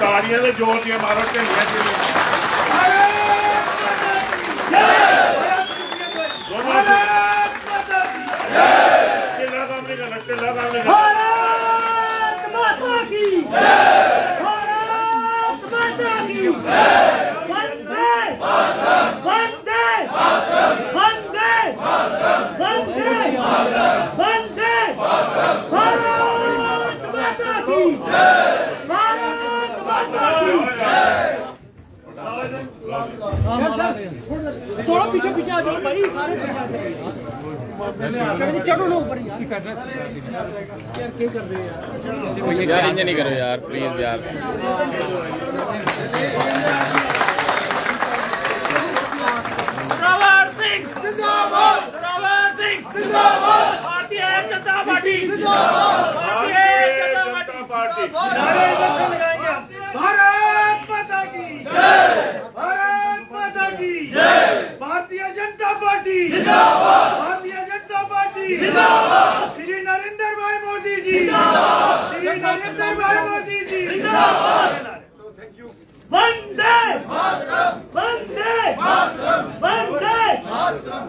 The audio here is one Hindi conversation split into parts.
ताड़ियां दे जोर दियां मारो ढेलियां ढिल्ला काम नहीं करना, ढिल्ला काम नहीं करना। भारत माता की भारत माता की वंदे वंदे वंदे वंदे वंदे भारत माता की भारत माता की। थोड़ा पीछे पीछे आ जाओ भाई, सारे पीछे आ जाओ। चढ़ो ना ऊपर यार, कर रहे यार, क्या कर रहे हो यार इंज नहीं करो यार प्लीज यार। जोरावर सिंह जिंदाबाद, जोरावर सिंह जिंदाबाद, भारतीय जनता पार्टी जिंदाबाद, भारतीय जनता पार्टी नारे जैसे लगाएंगे। भारत माता की जय, भारत माता की जय, भारतीय जनता पार्टी जिंदाबाद, भारतीय जनता पार्टी जिंदाबाद, श्री नरेंद्र भाई मोदी जी जिंदाबाद, श्री नरेंद्र भाई मोदी जी जिंदाबाद। वंदे मातरम, वंदे मातरम, वंदे मातरम।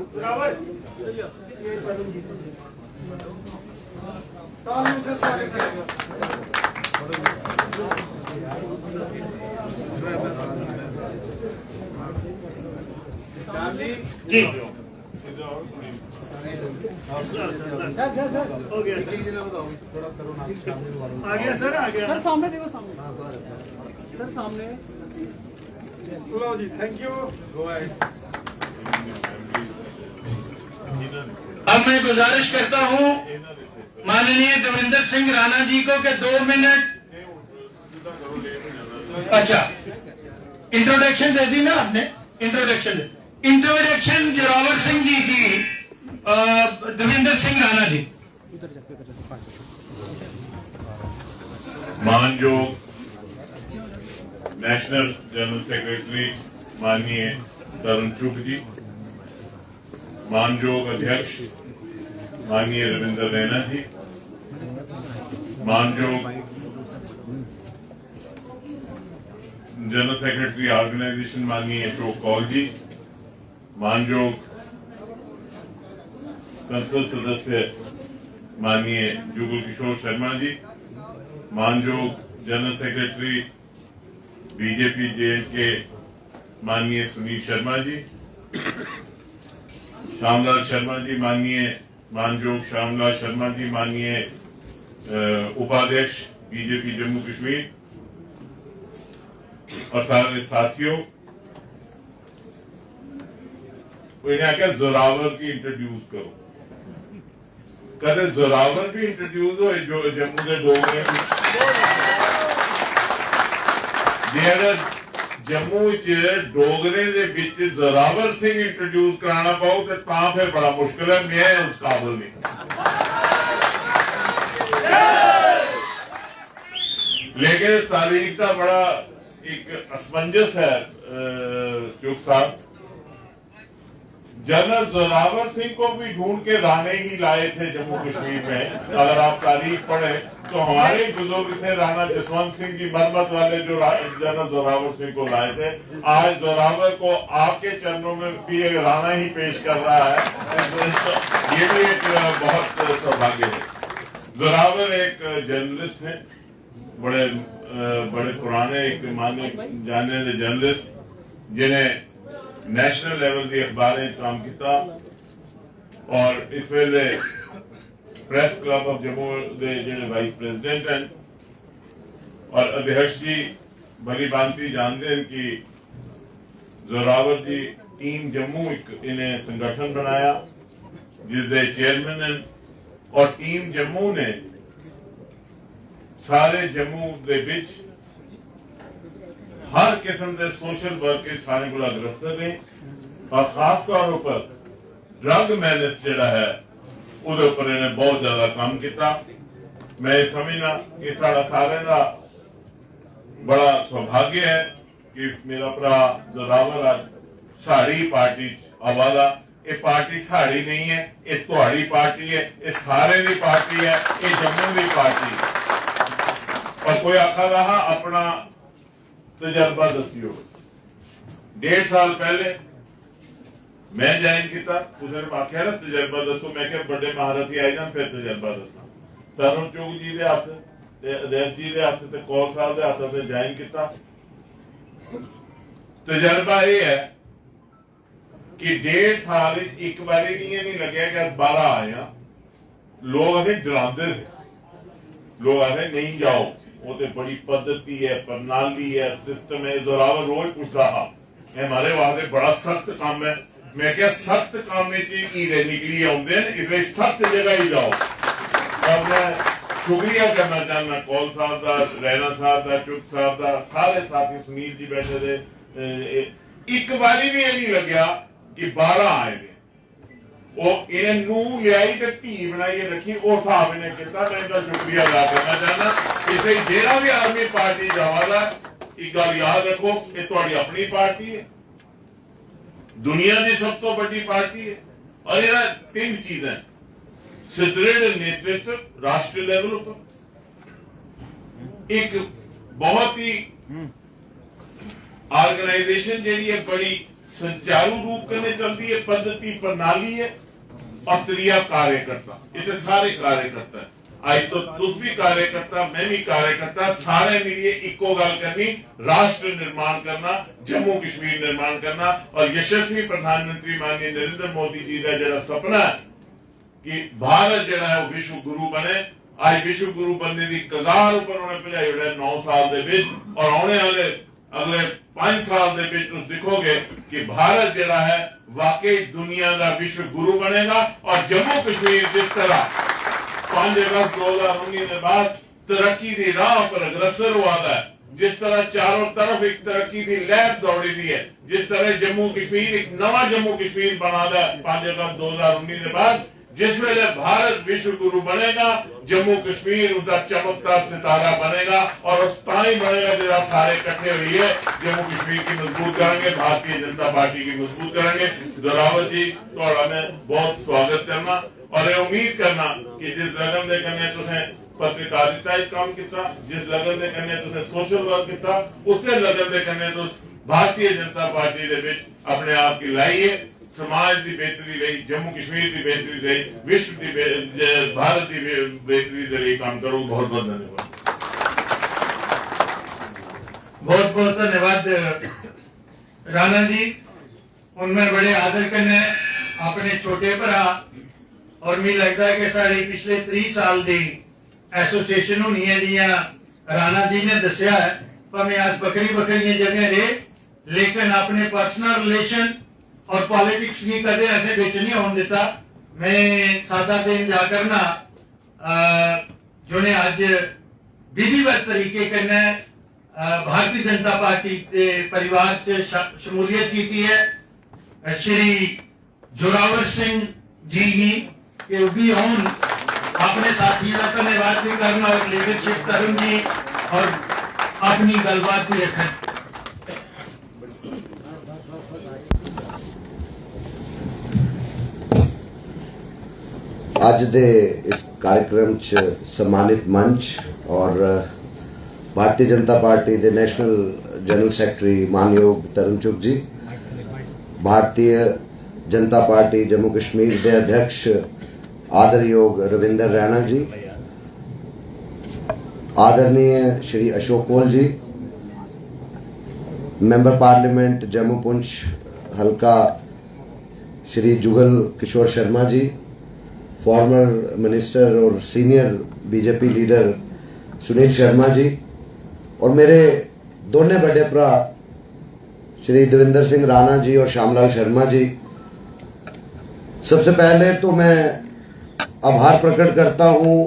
तालियों से स्वागत करेंगे। जी हो गया आ गया सर, आ गया सर, सामने देखो, सामने सर, सामने। लो जी, थैंक यू। अब मैं गुजारिश करता हूं माननीय देवेंद्र सिंह राणा जी को कि 2 मिनट। अच्छा, इंट्रोडक्शन दे दी ना आपने, इंट्रोडक्शन जोरावर सिंह जी की, Devendra Singh Rana ji. मानयोग national general secretary माननीय तरुण चुग जी, मानयोग अध्यक्ष माननीय रविंद्र रैना जी, मानयोग जनरल सेक्रेटरी ऑर्गेनाइजेशन माननीय अशोक कौल जी, मानयोग संसद सदस्य माननीय जुगल किशोर शर्मा जी, मानयोग जनरल सेक्रेटरी बीजेपी जे&के माननीय सुनील शर्मा जी, श्यामलाल शर्मा जी, मानयोग श्यामलाल शर्मा जी, माननीय उपाध्यक्ष बीजेपी जम्मू कश्मीर, और सारे साथियों, इन्हें आके जोरावर की इंट्रोड्यूस करो। कदे जोरावर भी इंट्रोड्यूस हो जो जम्मू के डोगरे अगर जम्मू डोगरे जोरावर सिंह इंट्रोड्यूस कराना पाओ तो फिर बड़ा मुश्किल है। मैं उस काबिल नहीं। लेकिन तारीख का बड़ा एक असमंजस है चुग साहब। जनरल जोरावर सिंह को भी ढूंढ के राणे ही लाए थे जम्मू कश्मीर में। अगर आप तारीख पढ़े तो हमारे बुजुर्ग थे राणा जसवंत सिंह जी मरमत वाले, जो जनरल जोरावर सिंह को लाए थे। आज जोरावर को आपके चरणों में भी एक राणा ही पेश कर रहा है। ये भी एक बहुत सौभाग्य है। जोरावर एक जर्नलिस्ट है, बड़े पुराने एक माने जाने जर्नलिस्ट, जिन्हें नेशनल लेवल की अखबारें काम किया और इस वेले प्रेस क्लब ऑफ जम्मू के जो वाइस प्रेसिडेंट हैं और अध्यक्ष जी भली भांति जानते हैं कि जोरावर जी टीम जम्मू इन्हें संगठन बनाया जिसके चेयरमैन हैं, और टीम जम्मू ने सारे जम्मू के बिच हर किस्म के सोशल वर्क के सारे को अग्रस्त ने, और खास तौर पर ड्रग मैनेस जड़ा है उहदे उपर इन्हें बहुत ज्यादा काम किया। मैं समझना कि साड़ा सारे का बड़ा सौभाग्य है कि मेरा भरा जोरावर आज साड़ी पार्टी आवाला। ये पार्टी साड़ी नहीं है, ये तुहाड़ी पार्टी है, ये सारे की पार्टी है, ये जम्मू की पार्टी। और कोई आखा रहा अपना तजर्बा दसी हो। 1.5 साल पहले मैं ज्वाइन किया, उसने आख्या ना तजर्बा दसो, मैं क्या बड़े महारथी आई जान फिर तजर्बा दसा। तरुण चुग जी के हथ, अदैब जी के हथ, कौर साहब के हथ से ज्वाइन किया। तजर्बा यह है कि 1.5 साल एक बारी भी ये नहीं लगे कि अस 12 आए हैं। लोग असे डराते थे, लोग आते नहीं जाओ, वो तो बड़ी पद्धति है, प्रणाली है, सिस्टम है। जोरावर रोज पूछ रहा हमारे वास्ते बड़ा सख्त काम है। मैं क्या सख्त काम में हीरे निकली आते हैं, इसलिए सख्त जगह ही जाओ। और मैं शुक्रिया करना चाहना कौल साहब का, रैना साहब का, चुग साहब का, सारे साथी सुनील जी बैठे थे। एक बारी भी ये नहीं लग्या कि 12 आए थे। वो इन्हें नूह लियाई ते धी बनाई रखी, वो साहब इन्हें किया। मैं इनका शुक्रिया अदा करना चाहना। इसलिए जेड़ा भी आदमी पार्टी जावाला, एक गल याद रखो कि तुहाडी अपनी पार्टी है, दुनिया की सब तो बड़ी पार्टी है। और ये 3 चीजें, सुदृढ़ नेतृत्व राष्ट्रीय लेवल पर, एक बहुत ही ऑर्गेनाइजेशन जी बड़ी संचारू रूप करने चलती है, पद्धति प्रणाली है, और त्रिया कार्यकर्ता। ये सारे कार्यकर्ता है। आज तो तुस भी कार्यकर्ता, मैं भी कार्यकर्ता, सारे मिलिए इको गल करनी, राष्ट्र निर्माण करना, जम्मू कश्मीर निर्माण करना। और यशस्वी प्रधानमंत्री माननीय नरेंद्र मोदी जी का जो सपना है कि भारत जो है वो विश्व गुरु बने, आज विश्व गुरु बनने की कगार ऊपर उन्हें भिजाई उड़े 9 साल के बीच। और आने वाले अगले 5 साल के बीच तुम देखोगे कि भारत जो है वाकई दुनिया का विश्व गुरु बनेगा। और जम्मू कश्मीर जिस तरह 5 अगस्त 2019 के बाद तरक्की की राह पर अग्रसर हुआ है, जिस तरह चारों तरफ एक तरक्की की लहर दौड़ी दी है, जिस तरह जम्मू कश्मीर एक नवा जम्मू कश्मीर बना है 5 अगस्त 2019 के बाद, जिस वेले भारत विश्व गुरु बनेगा, जम्मू कश्मीर उसका चमकता सितारा बनेगा। और उस ताई बनेगा जरा सारे इकट्ठे हुई है जम्मू कश्मीर की मजबूत करेंगे, भारतीय जनता पार्टी की मजबूत करेंगे। जोरावर जी थोड़ा मैं बहुत स्वागत करना और उम्मीद करना कि जिस लगन के कन्ने तुसें पत्रकारिता काम किया, जिस लगन के कन्ने तुसें सोशल वर्क किया, उसे लगन के कन्ने तुस भारतीय जनता पार्टी के विच अपने आप की लाई है। समाज की बेहतरी रही, जम्मू कश्मीर की बेहतरी रही, विश्व की भारत की बेहतरी के लिए काम करो। बहुत बहुत धन्यवाद। बहुत बहुत धन्यवाद राणा जी। उनमें बड़े आदर करने अपने छोटे भरा, और मुझे लगता है कि साड़ी पिछले 30 साल की एसोसिएशन होनी है जियां राणा जी ने दसिया है। भावें आज बखरी बखरी जगह रहे, लेकिन अपने पर्सनल रिलेशन और पॉलिटिक्स की कदे ऐसे बिच नहीं होने देता। मैं सादा दिन जाकर ना जिन्हें आज विधिवत तरीके कन्नै भारतीय जनता पार्टी के परिवार से शमूलियत की है। श्री जोरावर सिंह जी ही के भी होन, अपने साथियों का धन्यवाद भी करना, और लीडरशिप तरुण जी और अपनी गलबात भी रखें। आज दे इस कार्यक्रम च सम्मानित मंच और भारतीय जनता पार्टी के नेशनल जनरल सैकटरी मानयोग तरुण चुग जी, भारतीय जनता पार्टी जम्मू कश्मीर के अध्यक्ष आदरयोग रविंदर रैना जी, आदरणीय श्री अशोक कौल जी, मेंबर पार्लियामेंट जम्मू पुंछ हल्का श्री जुगल किशोर शर्मा जी, फॉर्मर मिनिस्टर और senior BJP leader Sunil Sharma ji, और मेरे दोनों बड़े भरा श्री देवेंद्र सिंह राणा जी और श्यामलाल शर्मा जी। सबसे पहले तो मैं आभार प्रकट करता हूं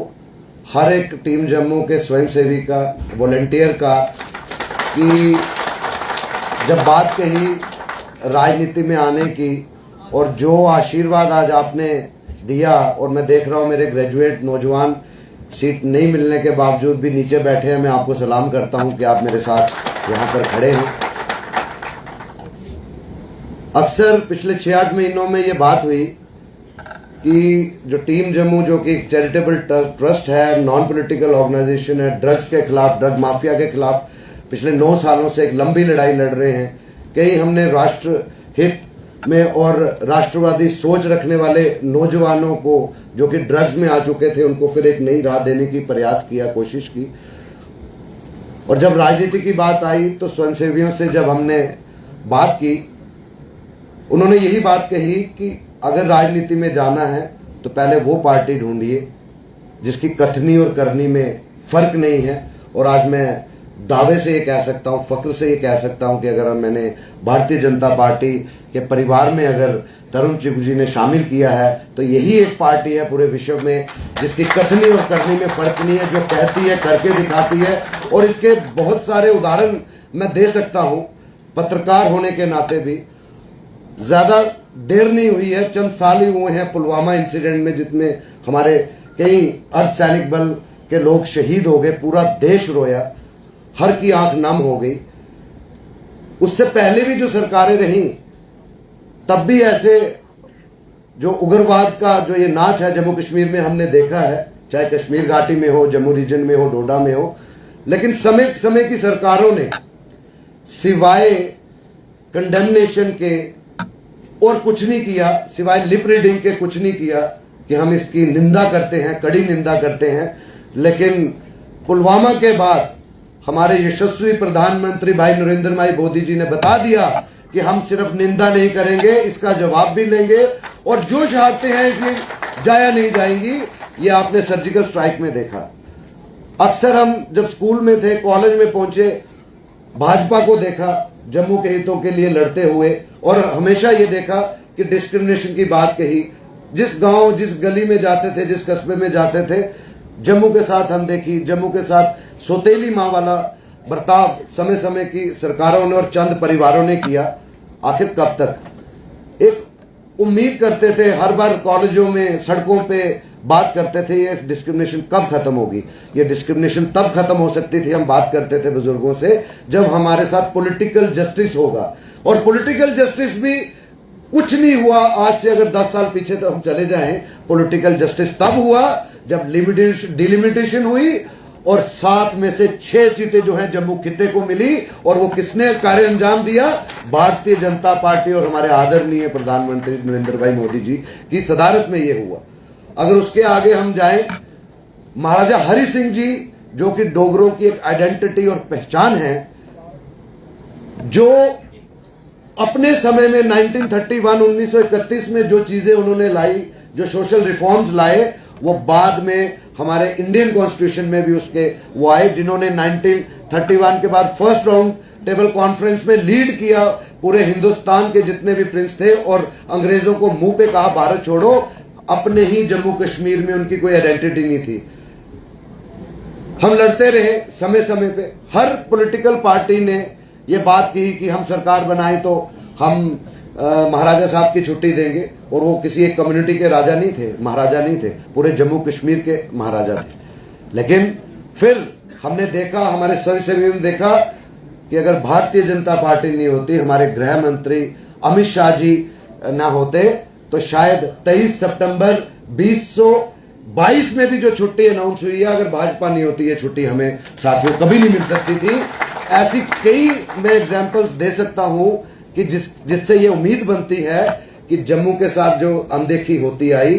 हर एक टीम जम्मू के स्वयंसेवी का, वॉलंटियर का, कि जब बात कही राजनीति में आने की, और जो आशीर्वाद आज आपने दिया, और मैं देख रहा हूं मेरे ग्रेजुएट नौजवान सीट नहीं मिलने के बावजूद भी नीचे बैठे हैं। मैं आपको सलाम करता हूं कि आप मेरे साथ यहाँ पर खड़े हैं। अक्सर पिछले 6-8 महीनों में ये बात हुई कि जो टीम जम्मू, जो कि एक चैरिटेबल ट्रस्ट है, नॉन पॉलिटिकल ऑर्गेनाइजेशन है, ड्रग्स के खिलाफ, ड्रग माफिया के खिलाफ पिछले 9 सालों से एक लंबी लड़ाई लड़ रहे हैं। कई हमने राष्ट्र हित में और राष्ट्रवादी सोच रखने वाले नौजवानों को जो कि ड्रग्स में आ चुके थे उनको फिर एक नई राह देने की प्रयास किया, कोशिश की। और जब राजनीति की बात आई तो स्वयंसेवियों से जब हमने बात की, उन्होंने यही बात कही कि अगर राजनीति में जाना है तो पहले वो पार्टी ढूंढिए जिसकी कथनी और करनी में फर्क नहीं है। और आज मैं दावे से ये कह सकता हूँ, फख्र से ये कह सकता हूँ कि अगर मैंने भारतीय जनता पार्टी के परिवार में अगर तरुण चुग जी ने शामिल किया है तो यही एक पार्टी है पूरे विश्व में जिसकी कथनी और करनी में फर्क नहीं है, जो कहती है करके दिखाती है। और इसके बहुत सारे उदाहरण मैं दे सकता हूँ, पत्रकार होने के नाते भी। ज़्यादा देर नहीं हुई है, चंद साल ही हुए हैं पुलवामा इंसिडेंट में जिसमें हमारे कई अर्धसैनिक बल के लोग शहीद हो गए, पूरा देश रोया, हर की आंख नम हो गई। उससे पहले भी जो सरकारें रहीं तब भी ऐसे जो उग्रवाद का जो ये नाच है जम्मू कश्मीर में हमने देखा है, चाहे कश्मीर घाटी में हो, जम्मू रीजन में हो, डोडा में हो। लेकिन समय समय की सरकारों ने सिवाय कंडेमनेशन के और कुछ नहीं किया, सिवाय लिप रीडिंग के कुछ नहीं किया कि हम इसकी निंदा करते हैं, कड़ी निंदा करते हैं। लेकिन पुलवामा के बाद हमारे यशस्वी प्रधानमंत्री भाई नरेंद्र भाई मोदी जी ने बता दिया कि हम सिर्फ निंदा नहीं करेंगे, इसका जवाब भी लेंगे। और जो शहादतें हैं इसमें जाया नहीं जाएंगी। ये आपने सर्जिकल स्ट्राइक में देखा। अक्सर हम जब स्कूल में थे, कॉलेज में पहुंचे, भाजपा को देखा जम्मू के हितों के लिए लड़ते हुए, और हमेशा ये देखा कि डिस्क्रिमिनेशन की बात कही। जिस गांव, जिस गली में जाते थे, जिस कस्बे में जाते थे, जम्मू के साथ हम देखी, जम्मू के साथ सौतेली माँ वाला बर्ताव समय समय की सरकारों ने और चंद परिवारों ने किया। आखिर कब तक? एक उम्मीद करते थे, हर बार कॉलेजों में, सड़कों पे बात करते थे ये डिस्क्रिमिनेशन कब खत्म होगी। ये डिस्क्रिमिनेशन तब खत्म हो सकती थी, हम बात करते थे बुजुर्गों से, जब हमारे साथ पॉलिटिकल जस्टिस होगा। और पॉलिटिकल जस्टिस भी कुछ नहीं हुआ। आज से अगर 10 साल पीछे तो हम चले जाएं, पॉलिटिकल जस्टिस तब हुआ जब डिलिमिटेशन हुई और 7 में से 6 सीटें जो हैं जम्मू खित्ते को मिली। और वो किसने कार्य अंजाम दिया? भारतीय जनता पार्टी और हमारे आदरणीय प्रधानमंत्री नरेंद्र भाई मोदी जी की सदारत में ये हुआ। अगर उसके आगे हम जाएं, महाराजा हरि सिंह जी जो कि डोगरों की एक आइडेंटिटी और पहचान है, जो अपने समय में 1931 में जो चीजें उन्होंने लाई, जो सोशल रिफॉर्म्स लाए, वो बाद में हमारे इंडियन कॉन्स्टिट्यूशन में भी उसके वो आए, जिन्होंने 1931 के बाद फर्स्ट राउंड टेबल कॉन्फ्रेंस में लीड किया। पूरे हिंदुस्तान के जितने भी प्रिंस थे और अंग्रेजों को मुंह पे कहा भारत छोड़ो। अपने ही जम्मू कश्मीर में उनकी कोई आइडेंटिटी नहीं थी। हम लड़ते रहे समय समय पे। हर पॉलिटिकल पार्टी ने ये बात की कि हम सरकार बनाए तो हम महाराजा साहब की छुट्टी देंगे। और वो किसी एक कम्युनिटी के राजा नहीं थे, महाराजा नहीं थे, पूरे जम्मू कश्मीर के महाराजा थे। लेकिन फिर हमने देखा, हमारे स्वयंसेवियों ने देखा कि अगर भारतीय जनता पार्टी नहीं होती, हमारे गृह मंत्री अमित शाह जी ना होते, तो शायद 23 सितंबर 2022 में भी जो छुट्टी अनाउंस हुई है, अगर भाजपा नहीं होती ये छुट्टी हमें साथियों कभी नहीं मिल सकती थी। ऐसी कई मैं एग्जांपल्स दे सकता हूं कि जिससे ये उम्मीद बनती है कि जम्मू के साथ जो अनदेखी होती आई,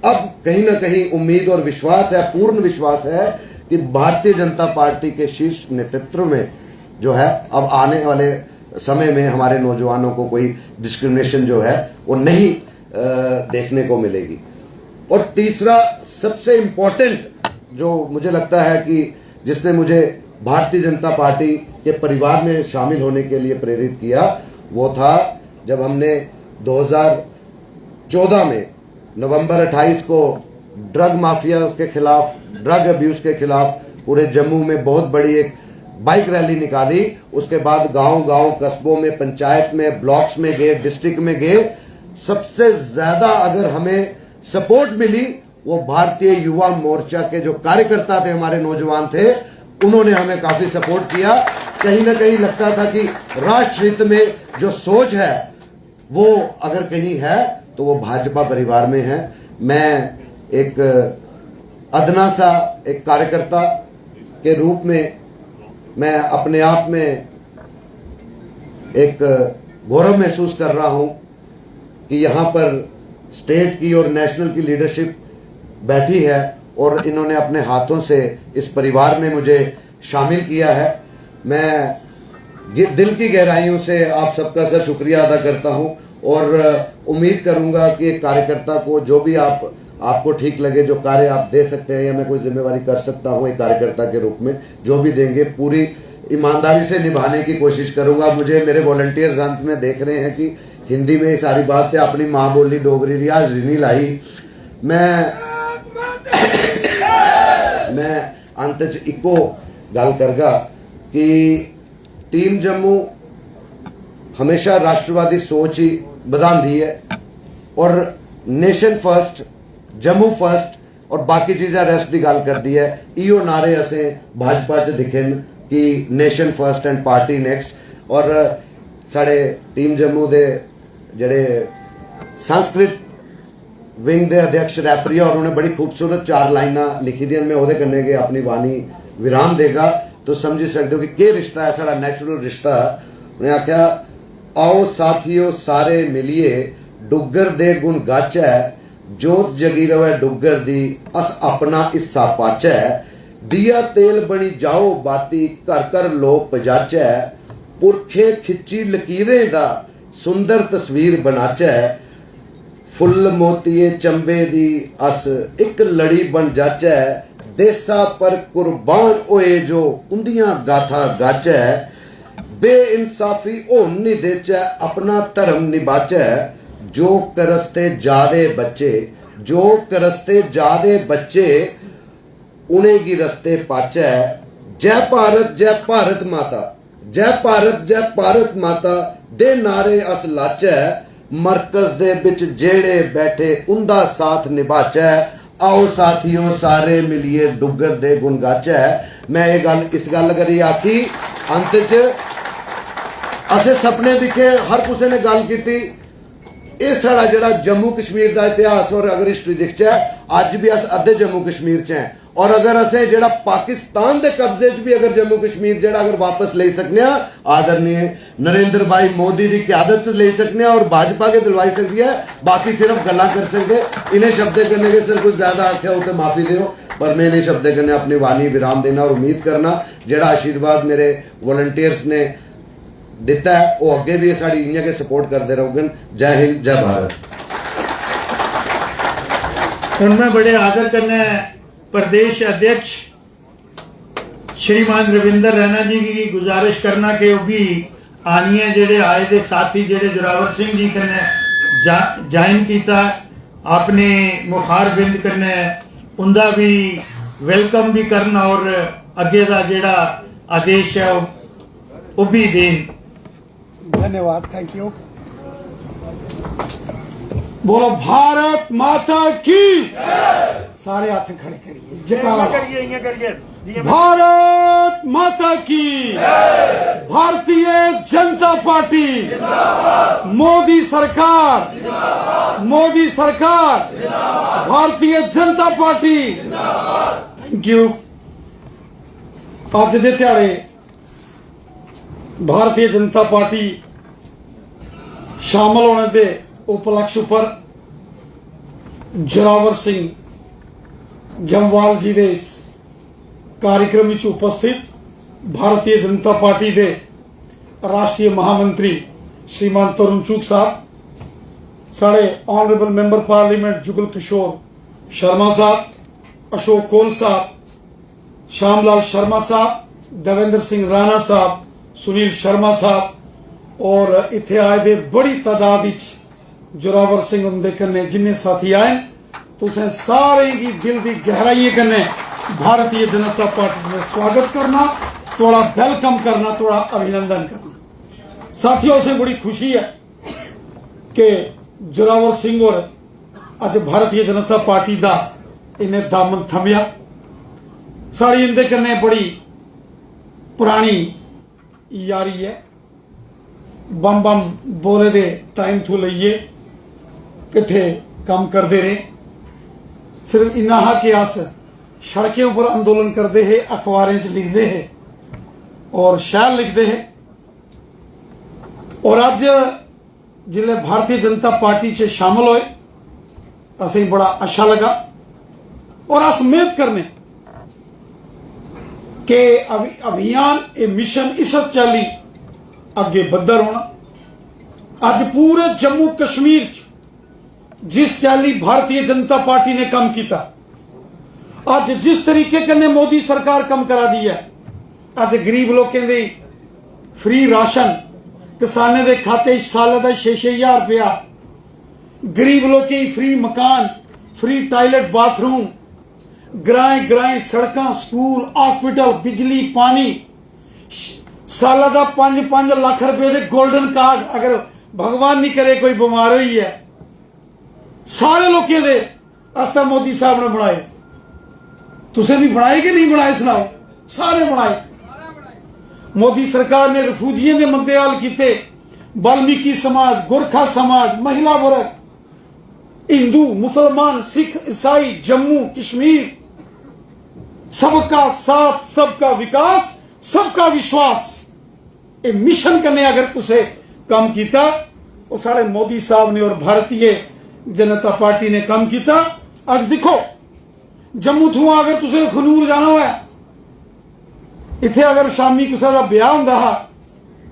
अब कहीं ना कहीं उम्मीद और विश्वास है, पूर्ण विश्वास है कि भारतीय जनता पार्टी के शीर्ष नेतृत्व में जो है अब आने वाले समय में हमारे नौजवानों को कोई डिस्क्रिमिनेशन जो है वो नहीं देखने को मिलेगी। और तीसरा सबसे इम्पोर्टेंट जो मुझे लगता है कि जिसने मुझे भारतीय जनता पार्टी के परिवार में शामिल होने के लिए प्रेरित किया, वो था जब हमने 2014 में नवंबर 28 को ड्रग माफिया के खिलाफ, ड्रग अब्यूज के खिलाफ पूरे जम्मू में बहुत बड़ी एक बाइक रैली निकाली। उसके बाद गांव-गांव, कस्बों में, पंचायत में, ब्लॉक्स में गए, डिस्ट्रिक्ट में गए। सबसे ज्यादा अगर हमें सपोर्ट मिली वो भारतीय युवा मोर्चा के जो कार्यकर्ता थे, हमारे नौजवान थे, उन्होंने हमें काफी सपोर्ट किया। कहीं ना कहीं लगता था कि राष्ट्र हित में जो सोच है वो अगर कहीं है तो वो भाजपा परिवार में है। मैं एक अदना सा एक कार्यकर्ता के रूप में मैं अपने आप में एक गौरव महसूस कर रहा हूं कि यहाँ पर स्टेट की और नेशनल की लीडरशिप बैठी है और इन्होंने अपने हाथों से इस परिवार में मुझे शामिल किया है। मैं दिल की गहराइयों से आप सबका सर शुक्रिया अदा करता हूं और उम्मीद करूंगा कि एक कार्यकर्ता को जो भी आपको ठीक लगे, जो कार्य आप दे सकते हैं या मैं कोई जिम्मेवारी कर सकता हूं एक कार्यकर्ता के रूप में, जो भी देंगे पूरी ईमानदारी से निभाने की कोशिश करूंगा। मुझे मेरे वॉलंटियर्स अंत में देख रहे हैं कि हिंदी में सारी बात है, अपनी माँ बोली डोगरी दी आज नहीं लाई। मैं अंत च इको गल करगा कि टीम जम्मू हमेशा राष्ट्रवादी सोच ही बधांदी है और नेशन फर्स्ट, जम्मू फर्स्ट और बाकी चीज़ा रेस्ट की गल करती है। इो नारे असें भाजपा च दिखे कि nation first and party next. और साढ़े टीम जम्मू के जड़े संस्कृत विंग के अध्यक्ष रैपरिया और उन्होंने बड़ी खूबसूरत 4 लाइना लिखी दी, मैं वो कन्ने के अपनी वाणी विराम देगा तो समझी सकते हो कि रिश्ता है, साड़ा नेचुरल रिश्ता। उन्हें आख्या आओ साथियों सारे मिलिए डुगर दे गुण गाचै, जोत जगी रवे डुगर दी अस अपना हिस्सा पाचै, दिया तेल बनी जाओ बाती घर घर लोग पजाचै, पुरखे खिच्ची लकीरें दा सुंदर तस्वीर बनाचै, फुल मोतिये चंबे दी अस एक लड़ी बन जाचै, देसा पर कुर्बान होए जो उंदियां गाथा गाचै, बेइंसाफी होन नहीं देचै अपना धर्म निभाचै, जो करस्ते जादे बच्चे जो करस्ते जादे बच्चे उन्हें की रस्ते पाचै, जय भारत माता, जय भारत माता दे नारे अस लाचै, मरकज दे बिच जेड़े बैठे उंदा साथ निभाचै, आओ साथियों सारे मिलिए डुगर दे गुण गाचै। मैं ये गल इस गल करी आखी अंत च असें सपने दिखे, हर किसी ने गल की ये साड़ा जड़ा जम्मू कश्मीर का इतिहास और अगर हिस्टरी दिखचे अज भी अस अद्धे जम्मू कश्मीर च हैं और अगर असें जड़ा पाकिस्तान के कब्जे च भी अगर जम्मू कश्मीर जड़ा अगर वापस ले सकने आदरणीय नरेंद्र भाई मोदी की क्यादत च ले सकने और भाजपा के दिलवाई सकती है, बाकी सिर्फ गल्ला कर सकते। इन्हें शब्द करने के सिर्फ कुछ ज्यादा आख्या हो तो माफी दो, पर मैं इन्हें शब्द करने अपनी वाणी विराम देना और उम्मीद करना जड़ा आशीर्वाद मेरे वॉलंटियर्स ने दिता है वो अगे भी साड़ी इंडिया के सपोर्ट करते रहोगे। जय हिंद जय भारत। मैं बड़े आदर करने प्रदेश अध्यक्ष श्रीमान रविंदर रैना जी की गुजारिश करना कि वो भी आनिए जेडे आए दे साथी जेडे जोरावर सिंह जी कन्ने ज्वाइन किया अपने मुखार बिंद कन्ने उनका भी वेलकम भी करना और अगे का जेड़ा आदेश है वो भी दें। धन्यवाद, थैंक यू। बोलो भारत माता की, सारे हाथ खड़े करिए, जयकार। भारत माता की, भारतीय जनता पार्टी, मोदी सरकार, मोदी सरकार, Bharatiya Janata Party. Thank you. अज दे ध्याड़े भारतीय जनता पार्टी शामिल होने के उपलक्ष्य पर जोरावर सिंह जम्वाल जी के इस कार्यक्रम में उपस्थित भारतीय जनता पार्टी के राष्ट्रीय महामंत्री श्रीमान तरुण चूक साहब, साढ़े ऑनरेबल मैंबर पार्लियामेंट जुगल किशोर शर्मा साहब, अशोक कोल साहब, श्यामलाल शर्मा साहब, देवेंद्र सिंह राणा साहब, सुनील शर्मा साहब और इत्थे आए दे बड़ी तादाद जोरावर सिंह उनके कन्ने जिन्हें साथी आए तुसें सारे की दिल की गहराई कन्ने भारतीय जनता पार्टी में स्वागत करना, थोड़ा वेलकम करना, थोड़ा अभिनंदन करना। साथियों से बड़ी खुशी है कि जोरावर सिंह और अज भारतीय जनता पार्टी का इन्हें दामन थमिया। साड़ी इनके कन्ने बड़ी पुरानी यारी है, बम बम बोले दे टाइम थू लईए किट्ठे काम करते रहे। सिर्फ इन्ना हा कि अस सड़कें पर अंदोलन करते हैं, अखबारें च लिखते हैं, और शायर लिखते हैं। और अज जिले भारतीय जनता पार्टी च शामिल होए असें बड़ा अच्छा लगा और अस उम्मीद करने कि अभियान ये मिशन इस चाली अगे बददा रौना। अज पूरे जम्मू कश्मीर च जिस चाली भारतीय जनता पार्टी ने काम किया, अज जिस तरीके कन्ने मोदी सरकार काम करा दी है, अज गरीब लोगों दे फ्री राशन, किसानों के खाते साल का 6-6 रुपया, गरीब लोगों की फ्री मकान, फ्री टॉयलेट बाथरूम, ग्राएं ग्राएं सड़कों, स्कूल, हॉस्पिटल, बिजली, पानी, साल का 5-5 लाख रुपए के गोल्डन कार्ड, अगर भगवान नहीं करे कोई बीमार हुई है, सारे लोगों के आस्था मोदी साहब ने बनाए। तुसे भी बनाए कि नहीं बनाए सुनाओ? सारे बनाए। मोदी सरकार ने रिफ्यूजियों के मुद्दे हल किए, वाल्मीकि समाज, गोरखा समाज, महिला वर्ग, हिंदू, मुसलमान, सिख, ईसाई, जम्मू कश्मीर, सबका साथ, सबका विकास, सबका विश्वास, ये मिशन करने अगर तुसे काम किया वो सारे मोदी साहब ने और भारतीय जनता पार्टी ने काम किया। आज देखो जम्मू थू अगर तुसे खनूर जाना हुआ, इत्थे अगर शामी किसी का ब्याह होंदा हा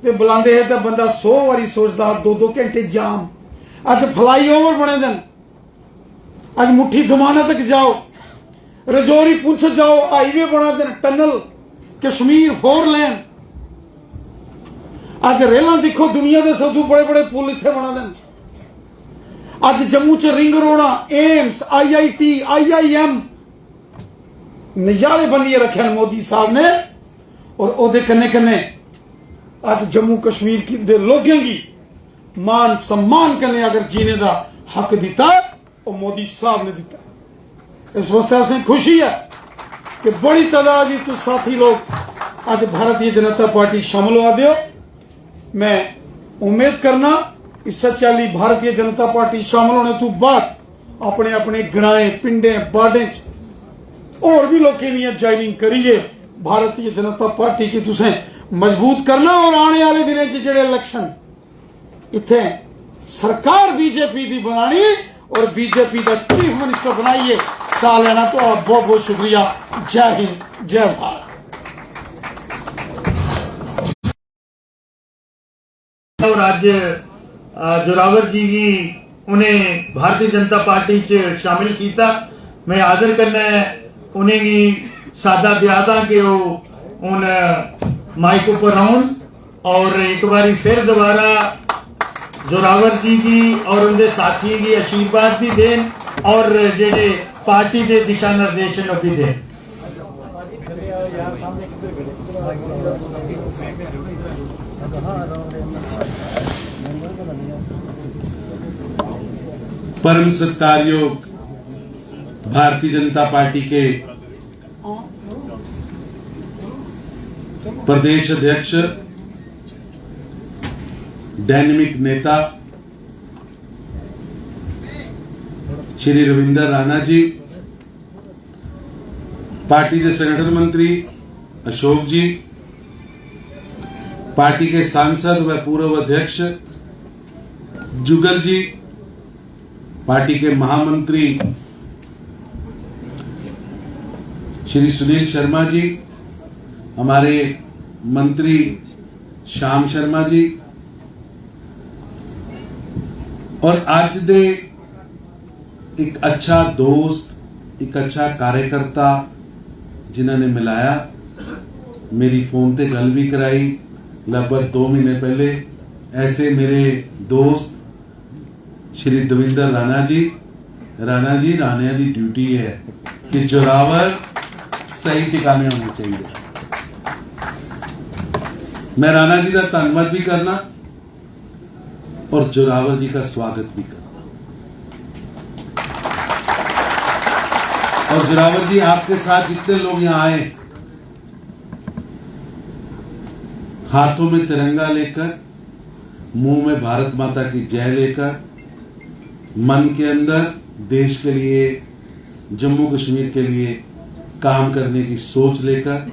ते बुलांदे है तो बंदा 100 बारी सोचता 2-2 घंटे जाम। अज फ्लाई ओवर बने दिन, अज मुट्ठी दमाना तक जाओ, रजौरी पुंछ जाओ, हाईवे बना दिन, टनल, कश्मीर 4 लेन। अज रेल देखो, दुनिया के सब बड़े बड़े पुल इत्थे बना दिन। अज जम्मू च रिंग रोड़ा, एम्स, IIT, IIM नजारे बनिए रखे मोदी साहब ने। और ओदे कन्ने कन्ने अज जम्मू कश्मीर की दे लोगों की मान सम्मान करने अगर जीने का हक दिता वो मोदी साहब ने दिता। इस वास्ते असें खुशी है कि बड़ी तादाद ही तुम साथी लोग आज भारतीय जनता पार्टी शामिल हुआ दियो। मैं उम्मीद करना इस चाली भारतीय जनता पार्टी शामिल होने तो बाद अपने अपने ग्राएं, पिंडें, बाडें और भी लोगों की ज्वाइनिंग करिए। भारतीय जनता पार्टी की तुसें मजबूत करना और आने वाले दिनों च जेड़े इलेक्शन इत्थे सरकार बीजेपी की बनानी और बीजेपी का चीफ मिनिस्टर बनाइए सा लेना। तो बहुत बहुत शुक्रिया। जय हिंद, जय भारत। और आज जोरावर जी की उन्हें भारतीय जनता पार्टी च शामिल किया। मैं हाजिर करना है उन्हें की सादा ब्यादा के उन माइक ऊपर आउन और एक बारी फिर दोबारा जोरावर जी की और उनके साथियों की आशीर्वाद भी दें और जेडे पार्टी के दिशा निर्देशन भी दें। परम सत्कारयोग भारतीय जनता पार्टी के प्रदेश अध्यक्ष, डायनेमिक नेता श्री रविंदर राणा जी, पार्टी के संगठन मंत्री अशोक जी, पार्टी के सांसद व पूर्व अध्यक्ष जुगल जी, पार्टी के महामंत्री श्री सुनील शर्मा जी, हमारे मंत्री श्याम शर्मा जी और आज दे एक अच्छा दोस्त, एक अच्छा कार्यकर्ता जिन्होंने मिलाया, मेरी फोन पे गल भी कराई लगभग 2 महीने पहले। ऐसे मेरे दोस्त श्री दविंदर राणा जी, राणा की ड्यूटी है कि जोरावर सही ठिकाने होने चाहिए। मैं राणा जी का धन्यवाद भी करना और जोरावर जी का स्वागत भी करना। और जोरावर जी, आपके साथ जितने लोग यहां आए, हाथों में तिरंगा लेकर, मुंह में भारत माता की जय लेकर, मन के अंदर देश के लिए, जम्मू कश्मीर के लिए काम करने की सोच लेकर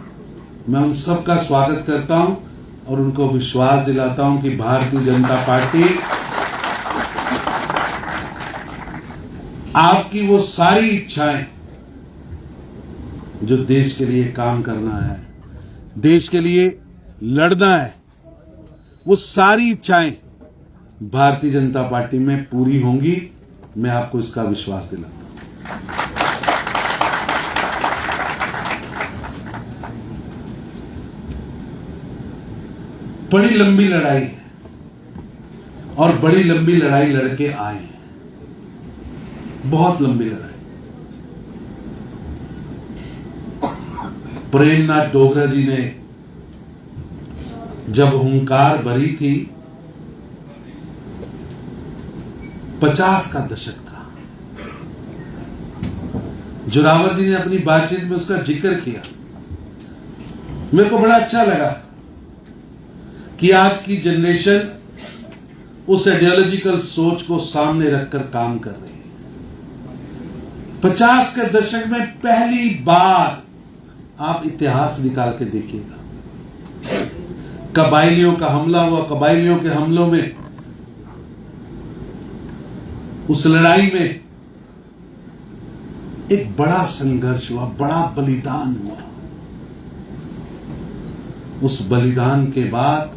मैं उन सब का स्वागत करता हूं और उनको विश्वास दिलाता हूं कि भारतीय जनता पार्टी आपकी वो सारी इच्छाएं जो देश के लिए काम करना है, देश के लिए लड़ना है, वो सारी इच्छाएं भारतीय जनता पार्टी में पूरी होंगी। मैं आपको इसका विश्वास दिलाता हूं। बड़ी लंबी लड़ाई है और बड़ी लंबी लड़ाई लड़के आए हैं, बहुत लंबी लड़ाई। प्रेमनाथ डोगरा जी ने जब हुंकार भरी थी, 50 का दशक था, जोरावर जी ने अपनी बातचीत में उसका जिक्र किया। मेरे को बड़ा अच्छा लगा कि आज की जनरेशन उस आइडियोलॉजिकल सोच को सामने रखकर काम कर रही है। 50 के दशक में पहली बार आप इतिहास निकाल के देखिएगा, कबायलियों का हमला हुआ, कबायलियों के हमलों में, उस लड़ाई में एक बड़ा संघर्ष हुआ, बड़ा बलिदान हुआ। उस बलिदान के बाद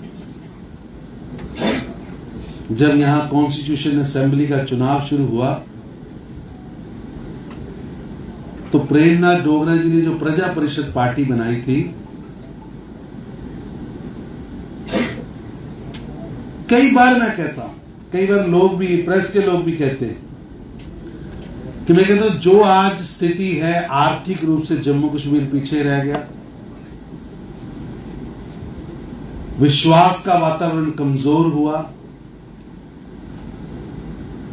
जब यहां कॉन्स्टिट्यूशन असेंबली का चुनाव शुरू हुआ तो प्रेमनाथ डोगरा जी ने जो प्रजा परिषद पार्टी बनाई थी, कई बार मैं कहता हूं, कई बार लोग भी, प्रेस के लोग भी कहते हैं कि मैं कहता हूं जो आज स्थिति है, आर्थिक रूप से जम्मू कश्मीर पीछे रह गया, विश्वास का वातावरण कमजोर हुआ,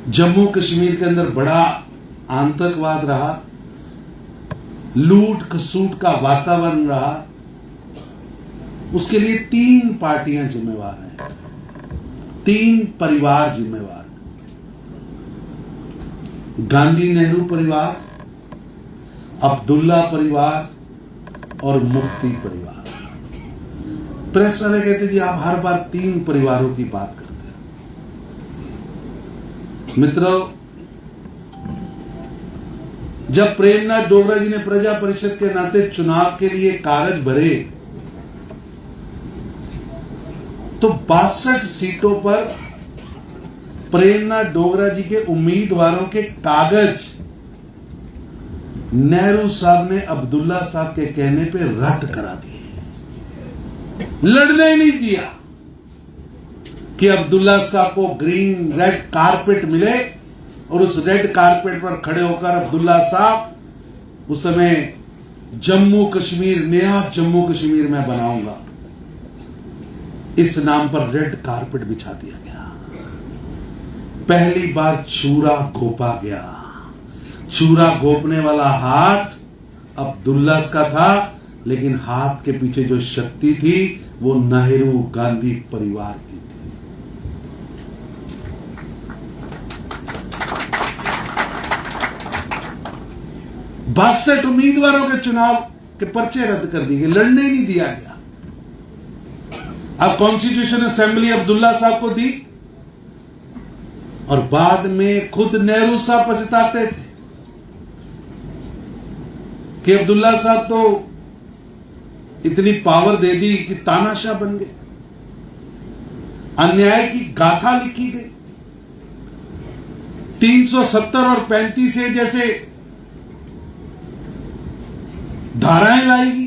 जम्मू कश्मीर के अंदर बड़ा आतंकवाद रहा, लूट खसूट का वातावरण रहा, उसके लिए 3 पार्टियां जिम्मेवार हैं, 3 परिवार जिम्मेवार। गांधी नेहरू परिवार, अब्दुल्ला परिवार और मुफ्ती परिवार। प्रेस वाले कहते जी आप हर बार 3 परिवारों की बात करते हैं। मित्रों, जब प्रेमनाथ डोगरा जी ने प्रजा परिषद के नाते चुनाव के लिए कागज भरे तो 62 सीटों पर प्रेमनाथ डोगरा जी के उम्मीदवारों के कागज नेहरू साहब ने अब्दुल्ला साहब के कहने पे रद्द करा दिए। लड़ने नहीं दिया कि अब्दुल्ला साहब को ग्रीन रेड कारपेट मिले और उस रेड कारपेट पर खड़े होकर अब्दुल्ला साहब उस समय जम्मू कश्मीर, नया जम्मू कश्मीर मैं बनाऊंगा, इस नाम पर रेड कारपेट बिछा दिया गया। पहली बार चूरा घोपा गया। चूरा घोपने वाला हाथ अब्दुल्ला का था, लेकिन हाथ के पीछे जो शक्ति थी वो नेहरू गांधी परिवार की थी। 62 उम्मीदवारों के चुनाव के पर्चे रद्द कर दिए गए, लड़ने नहीं दिया गया। अब कॉन्स्टिट्यूशन असेंबली अब्दुल्ला साहब को दी और बाद में खुद नेहरू साहब पछताते थे कि अब्दुल्ला साहब तो इतनी पावर दे दी कि तानाशाह बन गए। अन्याय की गाथा लिखी गई। 370 और 35 से जैसे धाराएं लाएगी।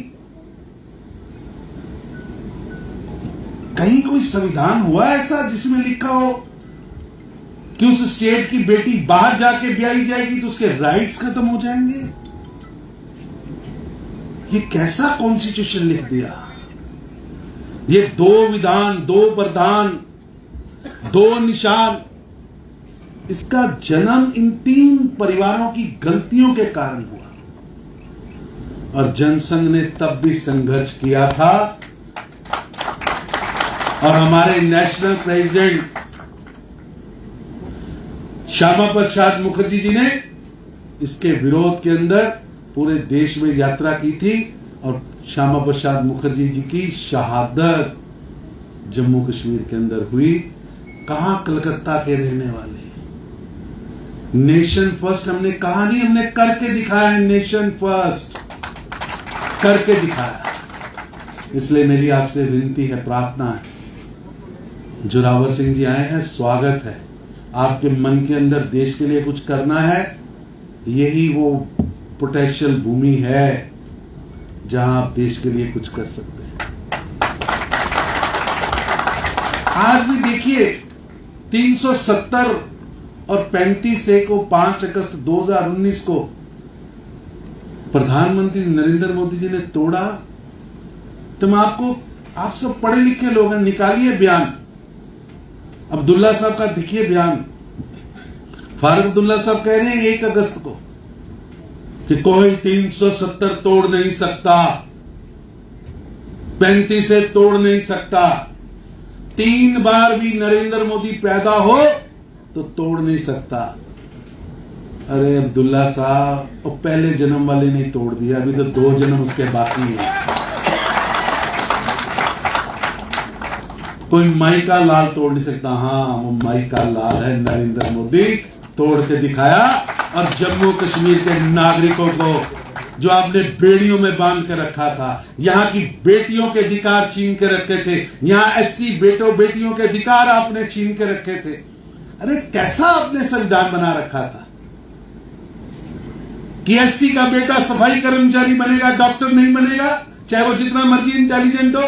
कहीं कोई संविधान हुआ ऐसा जिसमें लिखा हो कि उस स्टेट की बेटी बाहर जाके ब्याही जाएगी तो उसके राइट्स खत्म हो जाएंगे? ये कैसा कॉन्स्टिट्यूशन लिख दिया? ये 2 विधान, 2 प्रधान, 2 निशान, इसका जन्म इन 3 परिवारों की गलतियों के कारण हुआ। और जनसंघ ने तब भी संघर्ष किया था और हमारे नेशनल प्रेसिडेंट श्यामा प्रसाद मुखर्जी जी ने इसके विरोध के अंदर पूरे देश में यात्रा की थी और श्यामा प्रसाद मुखर्जी जी की शहादत जम्मू कश्मीर के अंदर हुई। कहां कलकत्ता के रहने वाले। नेशन फर्स्ट हमने कहा नहीं, हमने करके दिखाया है। नेशन फर्स्ट करके दिखाया। इसलिए मेरी आपसे विनती है, प्रार्थना है, जोरावर सिंह जी आए हैं, स्वागत है। आपके मन के अंदर देश के लिए कुछ करना है, यही वो पोटेंशियल भूमि है जहां आप देश के लिए कुछ कर सकते हैं। आज भी देखिए 370 और 35A को 5 अगस्त 2019 को प्रधानमंत्री नरेंद्र मोदी जी ने तोड़ा। तो मैं आप सब पढ़े लिखे लोग हैं, निकालिए बयान। अब्दुल्ला साहब का देखिए बयान। फारूक अब्दुल्ला साहब कह रहे हैं 1 अगस्त को कि कोई 370 तोड़ नहीं सकता, 35A तोड़ नहीं सकता। 3 बार भी नरेंद्र मोदी पैदा हो तो तोड़ नहीं सकता। अरे अब्दुल्ला साहब, वो पहले जन्म वाले ने तोड़ दिया, अभी तो 2 जन्म उसके बाकी है। कोई माई का लाल तोड़ नहीं सकता। हाँ, वो माई का लाल है नरेंद्र मोदी, तोड़ के दिखाया। और जम्मू कश्मीर के नागरिकों को जो आपने बेड़ियों में बांध के रखा था, यहां की बेटियों के अधिकार छीन के रखे थे, यहां SC बेटियों के अधिकार आपने छीन के रखे थे। अरे कैसा आपने संविधान बना रखा था कि SC का बेटा सफाई कर्मचारी बनेगा, डॉक्टर नहीं बनेगा, चाहे वो जितना मर्जी इंटेलिजेंट हो।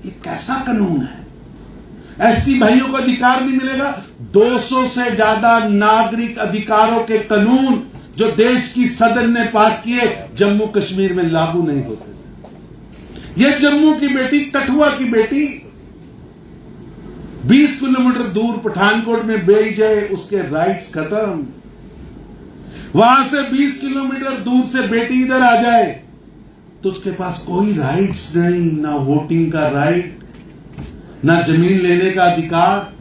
ये कैसा कानून है? ST भाइयों को अधिकार नहीं मिलेगा। 200 से ज्यादा नागरिक अधिकारों के कानून जो देश की सदन ने पास किए, जम्मू कश्मीर में लागू नहीं होते थे। ये जम्मू की बेटी, कठुआ की बेटी 20 किलोमीटर दूर पठानकोट में बेच जाए, उसके राइट्स खत्म। वहां से 20 किलोमीटर दूर से बेटी इधर आ जाए तो उसके पास कोई राइट्स नहीं, ना वोटिंग का राइट, ना जमीन लेने का अधिकार।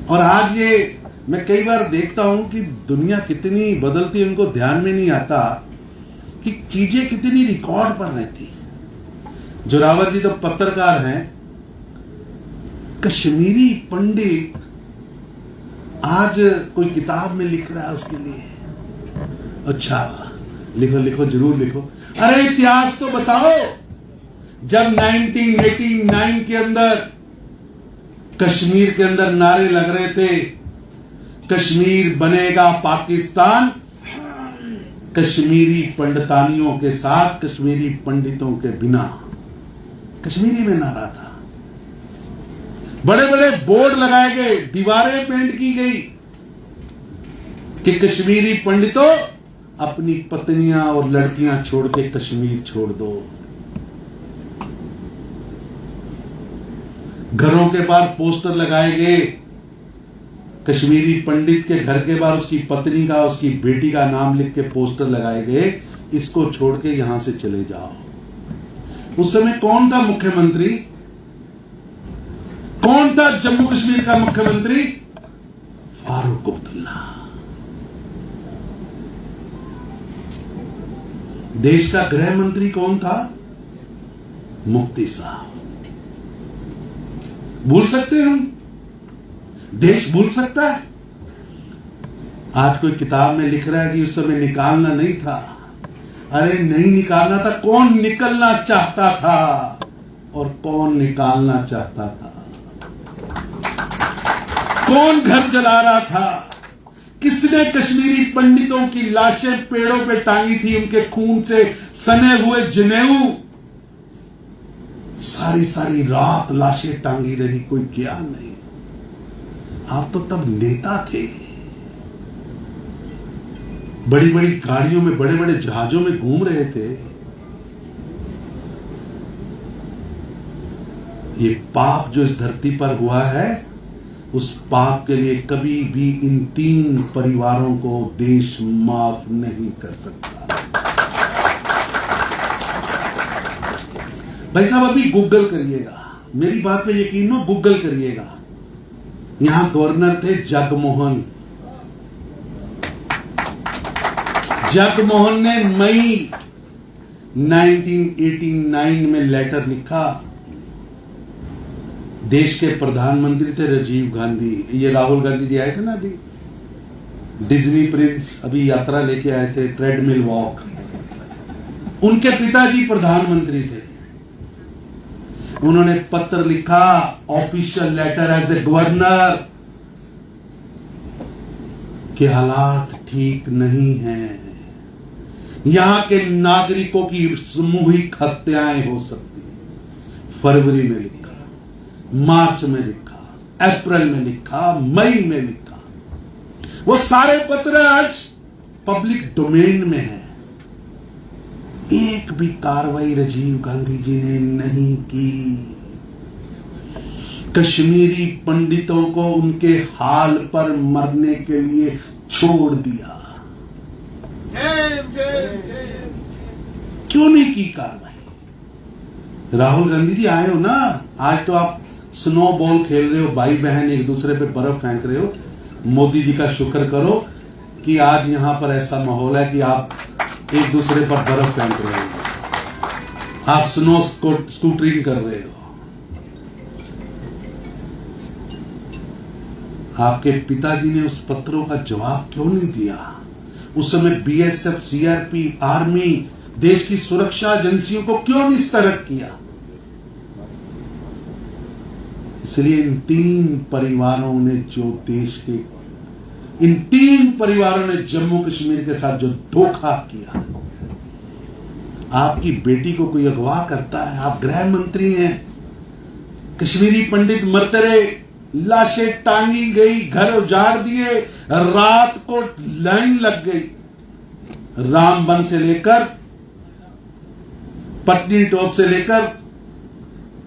और आज ये मैं कई बार देखता हूं कि दुनिया कितनी बदलती है, उनको ध्यान में नहीं आता कि चीजें कितनी रिकॉर्ड पर रहती। जोरावर जी तो पत्रकार हैं। कश्मीरी पंडित आज कोई किताब में लिख रहा है उसके लिए। अच्छा, लिखो लिखो, जरूर लिखो। अरे इतिहास तो बताओ। जब 1989 के अंदर कश्मीर के अंदर नारे लग रहे थे, कश्मीर बनेगा पाकिस्तान, कश्मीरी पंडितानियों के साथ, कश्मीरी पंडितों के बिना, कश्मीरी में नारा था। बड़े बड़े बोर्ड लगाए गए, दीवारें पेंट की गई कि कश्मीरी पंडितों अपनी पत्नियां और लड़कियां छोड़ के कश्मीर छोड़ दो। घरों के बाहर पोस्टर लगाए गए, कश्मीरी पंडित के घर के बाहर उसकी पत्नी का, उसकी बेटी का नाम लिख के पोस्टर लगाए गए, इसको छोड़ के यहां से चले जाओ। उस समय कौन था मुख्यमंत्री? कौन था जम्मू कश्मीर का मुख्यमंत्री? फारूक अब्दुल्ला। देश का गृह मंत्री कौन था? मुफ्ती साहब। भूल सकते हैं हम? देश भूल सकता है? आज कोई किताब में लिख रहा है कि उस समय निकालना नहीं था। अरे नहीं निकालना था। कौन निकलना चाहता था और कौन निकालना चाहता था? कौन घर जला रहा था? किसने कश्मीरी पंडितों की लाशें पेड़ों पे टांगी थी, उनके खून से सने हुए जनेऊ सारी सारी रात लाशें टांगी रही, कोई क्या नहीं। आप तो तब नेता थे। बड़ी बड़ी गाड़ियों में, बड़े बड़े जहाजों में घूम रहे थे। ये पाप जो इस धरती पर हुआ है, उस पाप के लिए कभी भी इन 3 परिवारों को देश माफ नहीं कर सकता। भाई साहब अभी गूगल करिएगा, मेरी बात पे यकीन हो, गूगल करिएगा। यहां गवर्नर थे जगमोहन। जगमोहन ने मई 1989 में लेटर लिखा। देश के प्रधानमंत्री थे राजीव गांधी, ये राहुल गांधी जी आए थे ना अभी, डिज्नी प्रिंस अभी यात्रा लेके आए थे, ट्रेडमिल वॉक, उनके पिताजी प्रधानमंत्री थे। उन्होंने पत्र लिखा, official letter as a governor, कि हालात ठीक नहीं हैं, यहां के नागरिकों की सामूहिक हत्याएं हो सकती हैं। फरवरी में लिखा, मार्च में लिखा, अप्रैल में लिखा, मई में लिखा। वो सारे पत्र आज पब्लिक डोमेन में है। एक भी कार्रवाई राजीव गांधी जी ने नहीं की। कश्मीरी पंडितों को उनके हाल पर मरने के लिए छोड़ दिया। क्यों नहीं की कार्रवाई? राहुल गांधी जी आए हो ना, आज तो आप स्नो बॉल खेल रहे हो, भाई बहन एक दूसरे पे बर्फ फेंक रहे हो। मोदी जी का शुक्र करो कि आज यहां पर ऐसा माहौल है कि आप एक दूसरे पर बर्फ फेंक रहे हो, आप स्नो स्कूटरिंग कर रहे हो। आपके पिताजी ने उस पत्रों का जवाब क्यों नहीं दिया? उस समय बीएसएफ, सीआरपी, आर्मी, देश की सुरक्षा एजेंसियों को क्यों नहीं सतर्क किया? इसलिए इन तीन परिवारों ने जम्मू कश्मीर के साथ जो धोखा किया। आपकी बेटी को कोई अगवा करता है, आप गृह मंत्री हैं, कश्मीरी पंडित मरते रहे, लाशें टांगी गई, घर उजाड़ दिए, रात को लाइन लग गई। रामबन से लेकर पटनी टॉप से लेकर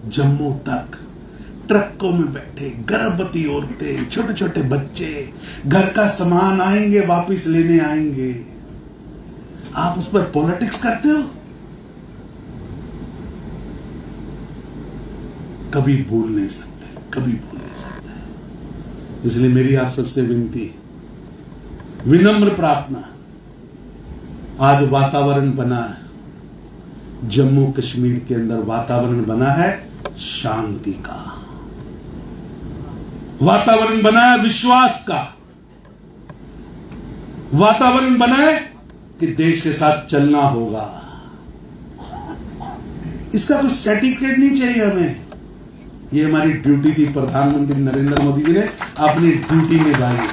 जम्मू तक ट्रकों में बैठे गर्भवती औरतें, छोटे छोटे बच्चे, घर का सामान आएंगे, वापस लेने आएंगे। आप उस पर पॉलिटिक्स करते हो? कभी भूल नहीं सकते, कभी भूल नहीं सकते। इसलिए मेरी आप सबसे विनती, विनम्र प्रार्थना, आज वातावरण बना है जम्मू कश्मीर के अंदर, वातावरण बना है शांति का, वातावरण बना है विश्वास का, वातावरण बना है कि देश के साथ चलना होगा। इसका कोई सर्टिफिकेट नहीं चाहिए हमें। ये हमारी ड्यूटी थी, प्रधानमंत्री नरेंद्र मोदी जी ने अपनी ड्यूटी निभाई।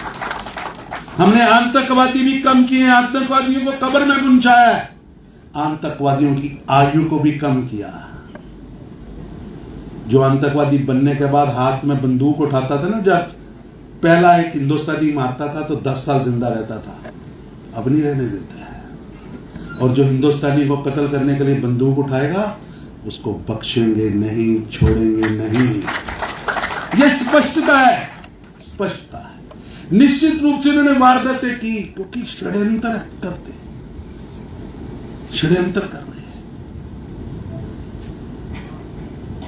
हमने आतंकवादी भी कम किए, आतंकवादियों को कब्र में पहुंचाया, आतंकवादियों की आयु को भी कम किया। जो आतंकवादी बनने के बाद हाथ में बंदूक उठाता था ना, जब पहला एक हिंदुस्तानी मारता था तो 10 साल जिंदा रहता था, अब नहीं रहने देते हैं। और जो हिंदुस्तानी को कत्ल करने के लिए बंदूक उठाएगा उसको बख्शेंगे नहीं, छोड़ेंगे नहीं। यह स्पष्टता है, स्पष्टता है। निश्चित रूप से उन्होंने वारदातें की क्योंकि षड्यंत्र करते, षड्यंत्र कर रहे हैं,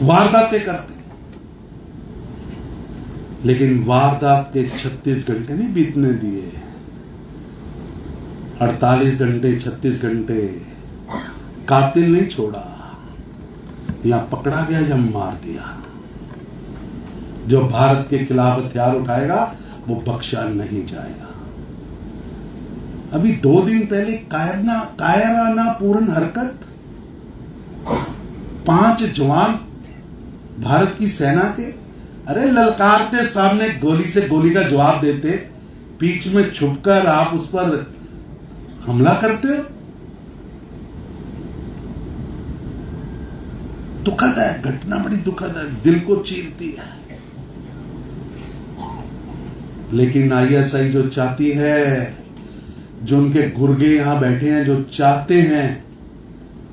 वारदातें करते। लेकिन वारदात के 36 घंटे नहीं बीतने दिए, 48 घंटे, 36 घंटे, कातिल नहीं छोड़ा। यहां पकड़ा गया, जब मार दिया। जो भारत के खिलाफ हथियार उठाएगा वो बख्शा नहीं जाएगा। अभी 2 दिन पहले कायराना पूर्ण हरकत, 5 जवान भारत की सेना के, अरे ललकारते सामने गोली से गोली का जवाब देते, बीच में छुपकर आप उस पर हमला करते हो। दुखद है, घटना बड़ी दुखद है, दिल को चीरती है। लेकिन आईएसआई जो चाहती है, जो उनके गुर्गे यहां बैठे हैं, जो चाहते हैं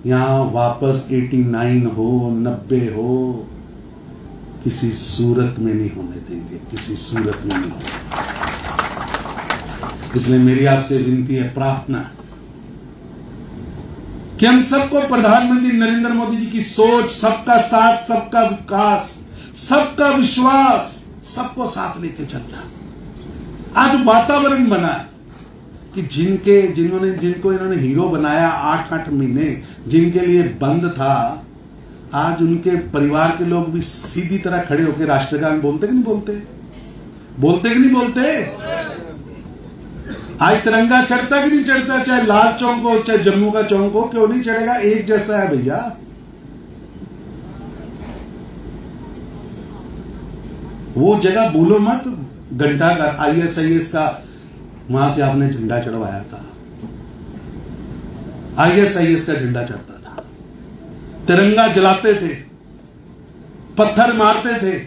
यहां वापस 89 हो, 90 हो, किसी सूरत में नहीं होने देंगे, किसी सूरत में नहीं होने। इसलिए मेरी आपसे विनती है, प्रार्थना कि हम सबको प्रधानमंत्री नरेंद्र मोदी जी की सोच, सबका साथ, सबका विकास, सबका विश्वास, सबको साथ लेके चलना। आज वातावरण बना है कि जिनको इन्होंने हीरो बनाया 8-8 महीने, जिनके लिए बंद था, आज उनके परिवार के लोग भी सीधी तरह खड़े होकर राष्ट्रगान बोलते कि नहीं बोलते? बोलते कि नहीं बोलते? आज तिरंगा चढ़ता कि नहीं चढ़ता? चाहे लाल चौक हो, चाहे जम्मू का चौक हो, क्यों नहीं चढ़ेगा? एक जैसा है भैया। वो जगह भूलो मत, घंटाघर ISIS का, वहां से आपने झंडा चढ़वाया था। ISIS का झंडा चढ़ता था, तिरंगा जलाते थे, पत्थर मारते थे।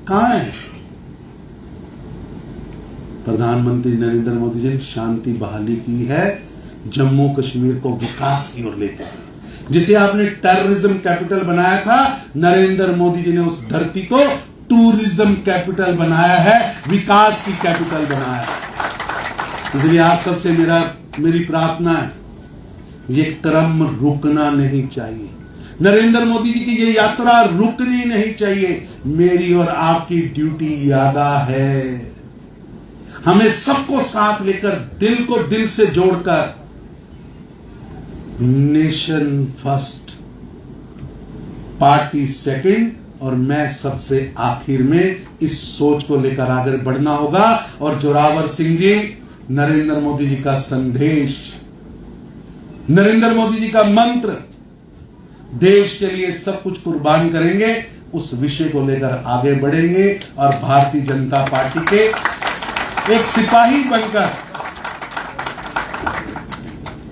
कहां है? प्रधानमंत्री नरेंद्र मोदी जी ने शांति बहाली की है, जम्मू कश्मीर को विकास की ओर लेते हैं। जिसे आपने टेररिज्म कैपिटल बनाया था, नरेंद्र मोदी जी ने उस धरती को टूरिज्म कैपिटल बनाया है, विकास की कैपिटल बनाया है। इसलिए आप सबसे मेरी प्रार्थना है, ये क्रम रुकना नहीं चाहिए। नरेंद्र मोदी जी की ये यात्रा रुकनी नहीं चाहिए। मेरी और आपकी ड्यूटी यादा है, हमें सबको साथ लेकर, दिल को दिल से जोड़कर, नेशन फर्स्ट, पार्टी सेकंड और मैं सबसे आखिर में, इस सोच को लेकर आगे बढ़ना होगा। और जोरावर सिंह जी, नरेंद्र मोदी जी का संदेश, नरेंद्र मोदी जी का मंत्र, देश के लिए सब कुछ कुर्बान करेंगे, उस विषय को लेकर आगे बढ़ेंगे और भारतीय जनता पार्टी के एक सिपाही बनकर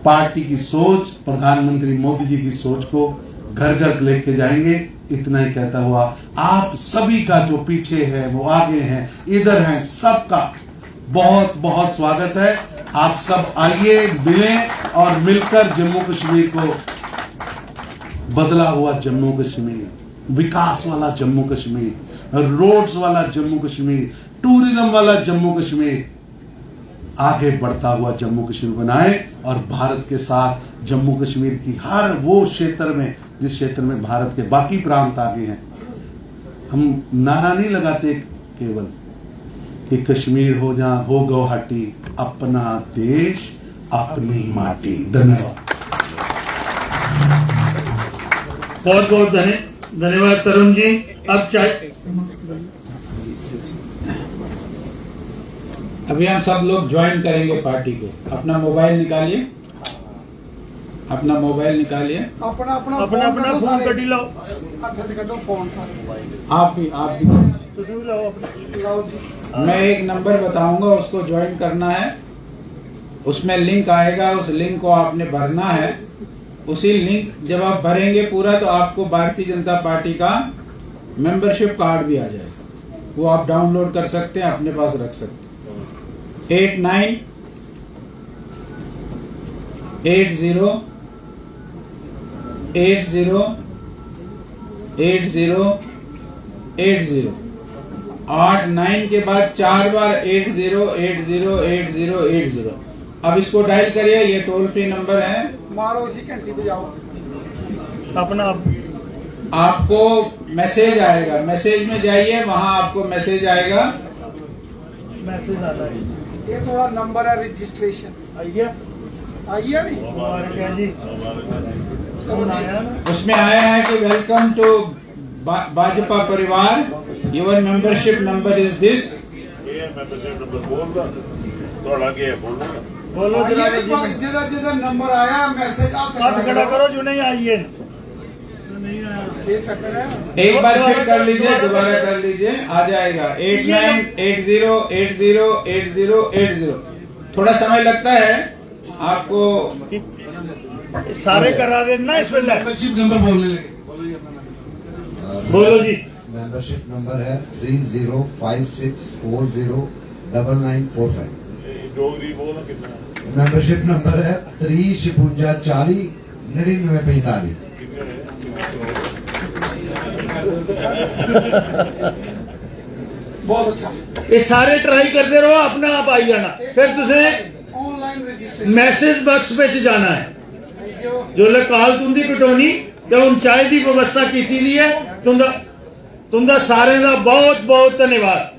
पार्टी की सोच, प्रधानमंत्री मोदी जी की सोच को घर घर लेके जाएंगे। इतना ही कहता हुआ, आप सभी का जो पीछे है, वो आगे हैं, इधर हैं, सबका बहुत बहुत स्वागत है। आप सब आइए, मिलें और मिलकर जम्मू कश्मीर को, बदला हुआ जम्मू कश्मीर, विकास वाला जम्मू कश्मीर, रोड्स वाला जम्मू कश्मीर, टूरिज्म वाला जम्मू कश्मीर, आगे बढ़ता हुआ जम्मू कश्मीर बनाए। और भारत के साथ जम्मू कश्मीर की हर वो क्षेत्र में, जिस क्षेत्र में भारत के बाकी प्रांत आगे हैं, हम नारा नहीं लगाते केवल कि कश्मीर हो गुवाहाटी, अपना देश अपनी माटी। धन्यवाद। बहुत बहुत धन्यवाद तरुण जी। अब चाहे अभी हम सब लोग ज्वाइन करेंगे पार्टी को। अपना मोबाइल निकालिए, अपना मोबाइल निकालिए, अपना फोन कटी लाओ, आप भी मैं एक नंबर बताऊंगा, उसको ज्वाइन करना है। उसमें लिंक आएगा, उस लिंक को आपने भरना है। उसी लिंक जब आप भरेंगे पूरा, तो आपको भारतीय जनता पार्टी का मेंबरशिप कार्ड भी आ जाएगा। वो आप डाउनलोड कर सकते हैं, अपने पास रख सकते हैं। 89 80 80 80 80 89 के बाद 4 बार 80 80 80 80। अब इसको डायल करिए, ये टोल फ्री नंबर है। मारो इसी घंटी पे जाओ, अपना आपको मैसेज आएगा, मैसेज में जाइए, वहां आपको मैसेज आएगा, मैसेज आता है। ये थोड़ा नंबर है रजिस्ट्रेशन, आइए नहीं उसमें आया है कि वेलकम टू भाजपा परिवार, your membership number is this. बोलो जिधर नंबर आया मैसेज हाथ खड़ा करो जो नहीं आइए। एक बार फिर कर लीजिए, दोबारा कर लीजिए, आ जाएगा 8980808080। थोड़ा समय लगता है आपको, सारे करा देना इस वेले। मेंबरशिप नंबर बोलने लगे, बोलो जी। मेंबरशिप नंबर है 3056409945। मेंबरशिप नंबर है 356409945। बहुत अच्छा। ये सारे ट्राई करते रहो, अपना आप आई जाना। फिर तुझे ऑनलाइन रजिस्ट्रेशन मैसेज बॉक्स ਵਿੱਚ जाना है। जो ले काल तुंदी कटोनी ते उन चाय की व्यवस्था की दी है। तुंदा सारे का बहुत बहुत धन्यवाद।